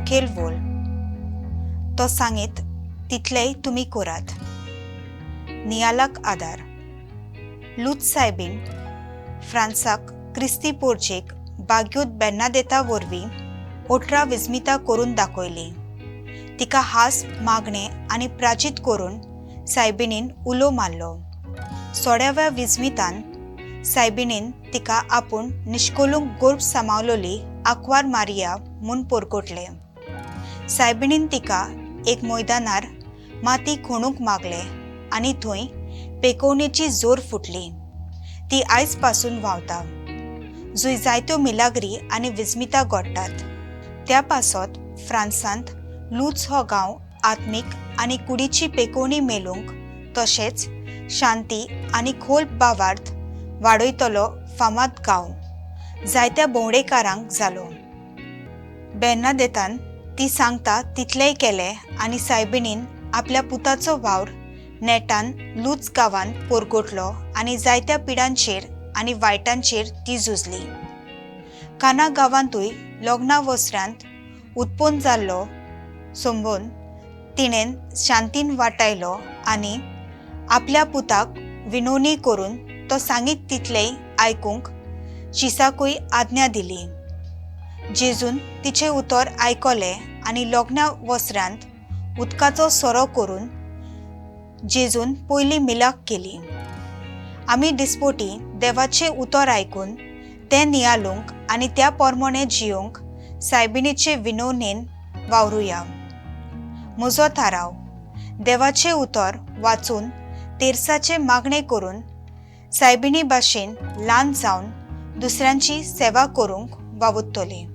मुखेल वोल तो सांगीत तितलेय तुमी करात। नियालाक आदार। लूत सायबीन फ्रांसाक क्रिस्ती पोरचेक बाग्योत बेर्नादेता वरवीं 18 विस्मिता करून दाखयली। तिका हास मागणे आनी प्राचीत करून सायबिणीन उलो मारलो। सोड्याव्या विस्मितान सायबिणीन तिका आपूण निश्कोलूंक गोर्ब सामावलोली आंकवार मारिया म्हूण पोरगोटले। सायबिणीन तिका एक मैदानार माती खणूंक मागले आनी थंय पेकोवणेची जोर फुटली। ती आयज पासून व्हांवता, जंय जायत्यो मिलाग्री आनी विस्मिता घडटात। त्या पासत फ्रांसांत लूच हो गांव आत्मीक आनी कुडीची पेकोवणी मेलूंक तशेंच शांती आनी खोल भावार्थ वाडयतलो फामाद गांव जायत्या भोंवडेकारांक जालो। बेर्नादेतान ती सांगता तितलेय केलें आनी सायबिणीन आपल्या पुताचो वावर नेटान लूच गांवांत पोरगोटलो आनी जायत्या पिडांचेर आनी वायटांचेर ती झुजली। काना गांवांतूय लग्ना वस्रांत उत्पन्न जाल्लो संबोन तिणेन शांतीन वाटायलो आनी आपल्या पुताक विनवणी करून तो सांगीत तितलेय आयकूंक चिसाकूय आज्ञा दिली। जेजून तिचें उतर आयकलें आनी लग्ना वस्रांत उदकाचो सोरो करून जेजून पयली मिलाक केली। आमी दिसपोटी देवाचें उतर आयकून तें नियाळूंक आनी त्या पोरमोणे जियोंक सायबिणीचे विनवणेन वावरुया। म्हजो थाराव, देवाचें उतर वाचून तेरसाचें मागणें करून सायबिणी भाशेन ल्हान जावन दुसऱ्यांची सेवा करूंक वावुरतलीं।